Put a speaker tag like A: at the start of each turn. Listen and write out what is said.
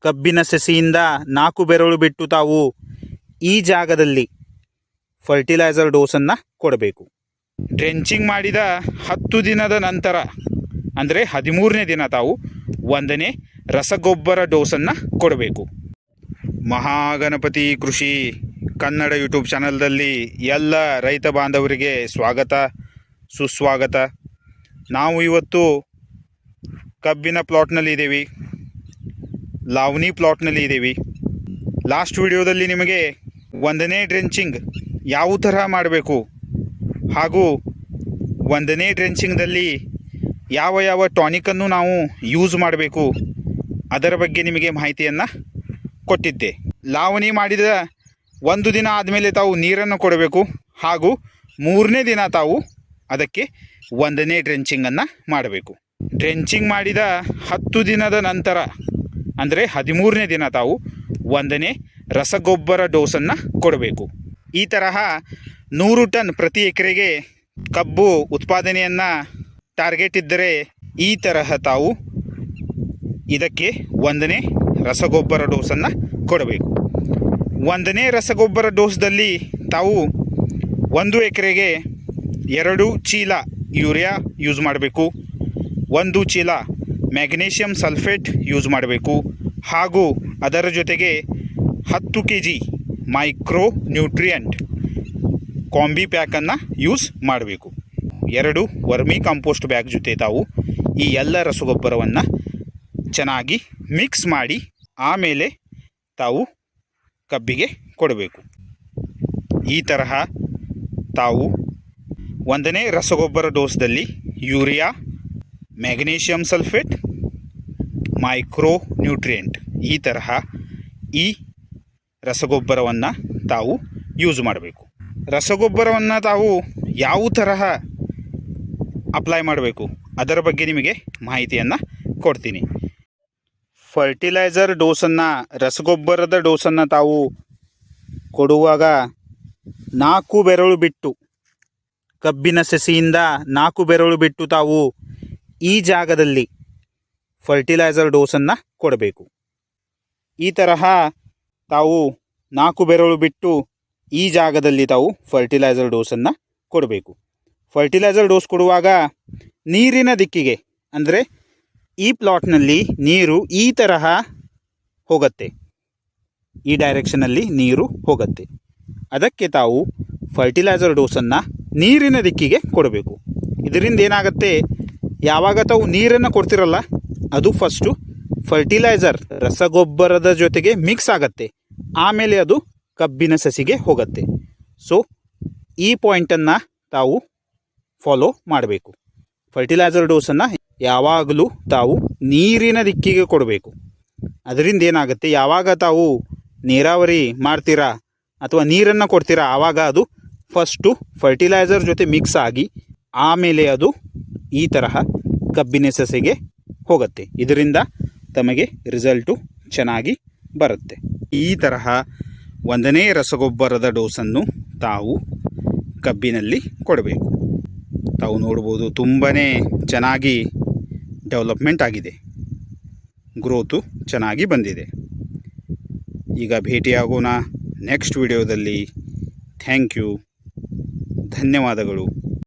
A: ಕಬ್ಬಿನ ಸಸಿಯಿಂದ 4 ಬೆರಳು ಬಿಟ್ಟು ತಾವು ಈ ಜಾಗದಲ್ಲಿ ಫರ್ಟಿಲೈಸರ್ ಡೋಸನ್ನು ಕೊಡಬೇಕು. ಡ್ರೆಂಚಿಂಗ್ ಮಾಡಿದ 10 ದಿನದ ನಂತರ ಅಂದರೆ 13ನೇ ದಿನ ತಾವು 1ನೇ ರಸಗೊಬ್ಬರ ಡೋಸನ್ನು ಕೊಡಬೇಕು. ಮಹಾಗಣಪತಿ ಕೃಷಿ ಕನ್ನಡ ಯೂಟ್ಯೂಬ್ ಚಾನಲ್ದಲ್ಲಿ ಎಲ್ಲ ರೈತ ಬಾಂಧವರಿಗೆ ಸ್ವಾಗತ ಸುಸ್ವಾಗತ. ನಾವು ಇವತ್ತು ಕಬ್ಬಿನ ಪ್ಲಾಟ್ನಲ್ಲಿ ಇದ್ದೀವಿ, ಲಾವಣಿ ಪ್ಲಾಟ್ನಲ್ಲಿ ಇದ್ದೀವಿ. ಲಾಸ್ಟ್ ವಿಡಿಯೋದಲ್ಲಿ ನಿಮಗೆ 1ನೇ ಡ್ರೆಂಚಿಂಗ್ ಯಾವ ಥರ ಮಾಡಬೇಕು ಹಾಗೂ 1ನೇ ಡ್ರೆಂಚಿಂಗ್ದಲ್ಲಿ ಯಾವ ಟಾನಿಕನ್ನು ನಾವು ಯೂಸ್ ಮಾಡಬೇಕು ಅದರ ಬಗ್ಗೆ ನಿಮಗೆ ಮಾಹಿತಿಯನ್ನು ಕೊಟ್ಟಿದ್ದೆ. ಲಾವಣಿ ಮಾಡಿದ 1 ದಿನ ಆದಮೇಲೆ ತಾವು ನೀರನ್ನು ಕೊಡಬೇಕು ಹಾಗೂ 3ನೇ ದಿನ ತಾವು ಅದಕ್ಕೆ 1ನೇ ಡ್ರೆಂಚಿಂಗನ್ನು ಮಾಡಬೇಕು. ಡ್ರೆಂಚಿಂಗ್ ಮಾಡಿದ 10 ದಿನದ ನಂತರ ಅಂದರೆ 13ನೇ ದಿನ ತಾವು 1ನೇ ರಸಗೊಬ್ಬರ ಡೋಸನ್ನು ಕೊಡಬೇಕು. ಈ ತರಹ 100 ಟನ್ ಪ್ರತಿ ಎಕರೆಗೆ ಕಬ್ಬು ಉತ್ಪಾದನೆಯನ್ನು ಟಾರ್ಗೆಟ್ ಇದ್ದರೆ ಈ ತರಹ ತಾವು ಇದಕ್ಕೆ 1ನೇ ರಸಗೊಬ್ಬರ ಡೋಸನ್ನು ಕೊಡಬೇಕು. 1ನೇ ರಸಗೊಬ್ಬರ ಡೋಸ್ದಲ್ಲಿ ತಾವು 1 ಎಕರೆಗೆ 2 ಚೀಲ ಯೂರಿಯಾ ಯೂಸ್ ಮಾಡಬೇಕು, 1 ಚೀಲ ಮ್ಯಾಗ್ನೀಷಿಯಂ ಸಲ್ಫೇಟ್ ಯೂಸ್ ಮಾಡಬೇಕು ಹಾಗೂ ಅದರ ಜೊತೆಗೆ 10 kg ಮೈಕ್ರೋ ನ್ಯೂಟ್ರಿಯೆಂಟ್ ಕಾಂಬಿ ಪ್ಯಾಕನ್ನು ಯೂಸ್ ಮಾಡಬೇಕು. 2 ವರ್ಮಿ ಕಾಂಪೋಸ್ಟ್ ಬ್ಯಾಗ್ ಜೊತೆ ತಾವು ಈ ಎಲ್ಲ ರಸಗೊಬ್ಬರವನ್ನು ಚೆನ್ನಾಗಿ ಮಿಕ್ಸ್ ಮಾಡಿ ಆಮೇಲೆ ತಾವು ಕಬ್ಬಿಗೆ ಕೊಡಬೇಕು. ಈ ತರಹ ತಾವು 1ನೇ ರಸಗೊಬ್ಬರ ಡೋಸ್ದಲ್ಲಿ urea, magnesium sulphate, micro nutrient ಈ ತರಹ ಈ ರಸಗೊಬ್ಬರವನ್ನು ತಾವು ಯೂಸ್ ಮಾಡಬೇಕು. ರಸಗೊಬ್ಬರವನ್ನು ತಾವು ಯಾವ ತರಹ ಅಪ್ಲೈ ಮಾಡಬೇಕು ಅದರ ಬಗ್ಗೆ ನಿಮಗೆ ಮಾಹಿತಿಯನ್ನು ಕೊಡ್ತೀನಿ. ಫರ್ಟಿಲೈಸರ್ ಡೋಸನ್ನು ರಸಗೊಬ್ಬರದ ಡೋಸನ್ನು ತಾವು ಕೊಡುವಾಗ 4 ಬೆರಳು ಬಿಟ್ಟು ಕಬ್ಬಿನ ಸಸಿಯಿಂದ 4 ಬೆರಳು ಬಿಟ್ಟು ತಾವು ಈ ಜಾಗದಲ್ಲಿ ಫರ್ಟಿಲೈಸರ್ ಡೋಸನ್ನು ಕೊಡಬೇಕು. ಈ ತರಹ ತಾವು 4 ಬೆರಳು ಬಿಟ್ಟು ಈ ಜಾಗದಲ್ಲಿ ತಾವು ಫರ್ಟಿಲೈಸರ್ ಡೋಸನ್ನು ಕೊಡಬೇಕು. ಫರ್ಟಿಲೈಸರ್ ಡೋಸ್ ಕೊಡುವಾಗ ನೀರಿನ ದಿಕ್ಕಿಗೆ ಅಂದರೆ ಈ ಪ್ಲಾಟ್ನಲ್ಲಿ ನೀರು ಈ ತರಹ ಹೋಗುತ್ತೆ, ಈ ಡೈರೆಕ್ಷನಲ್ಲಿ ನೀರು ಹೋಗುತ್ತೆ. ಅದಕ್ಕೆ ತಾವು ಫರ್ಟಿಲೈಸರ್ ಡೋಸನ್ನು ನೀರಿನ ದಿಕ್ಕಿಗೆ ಕೊಡಬೇಕು. ಇದರಿಂದ ಏನಾಗುತ್ತೆ, ಯಾವಾಗ ತಾವು ನೀರನ್ನು ಕೊಡ್ತಿರಲ್ಲ ಅದು ಫಸ್ಟು ಫರ್ಟಿಲೈಸರ್ ರಸಗೊಬ್ಬರದ ಜೊತೆಗೆ ಮಿಕ್ಸ್ ಆಗುತ್ತೆ, ಆಮೇಲೆ ಅದು ಕಬ್ಬಿನ ಸಸಿಗೆ ಹೋಗುತ್ತೆ. ಸೊ ಈ ಪಾಯಿಂಟನ್ನು ತಾವು ಫಾಲೋ ಮಾಡಬೇಕು. ಫರ್ಟಿಲೈಸರ್ ಡೋಸನ್ನು ಯಾವಾಗಲೂ ತಾವು ನೀರಿನ ದಿಕ್ಕಿಗೆ ಕೊಡಬೇಕು. ಅದರಿಂದ ಏನಾಗುತ್ತೆ, ಯಾವಾಗ ತಾವು ನೀರಾವರಿ ಮಾಡ್ತೀರಾ ಅಥವಾ ನೀರನ್ನು ಕೊಡ್ತೀರಾ ಆವಾಗ ಅದು ಫಸ್ಟು ಫರ್ಟಿಲೈಸರ್ ಜೊತೆ ಮಿಕ್ಸ್ ಆಗಿ ಆಮೇಲೆ ಅದು ಈ ತರಹ ಕಬ್ಬಿನ ಸಸಿಗೆ ಹೋಗುತ್ತೆ. ಇದರಿಂದ ತಮಗೆ ರಿಸಲ್ಟು ಚೆನ್ನಾಗಿ ಬರುತ್ತೆ. ಈ ತರಹ 1ನೇ ರಸಗೊಬ್ಬರದ ಡೋಸನ್ನು ತಾವು ಕಬ್ಬಿನಲ್ಲಿ ಕೊಡಬೇಕು. ತಾವು ನೋಡ್ಬೋದು ತುಂಬಾ ಚೆನ್ನಾಗಿ ಡೆವಲಪ್ಮೆಂಟ್ ಆಗಿದೆ, ಗ್ರೋತು ಚೆನ್ನಾಗಿ ಬಂದಿದೆ. ಈಗ ಭೇಟಿಯಾಗೋಣ ನೆಕ್ಸ್ಟ್ ವಿಡಿಯೋದಲ್ಲಿ. ಥ್ಯಾಂಕ್ ಯು, ಧನ್ಯವಾದಗಳು.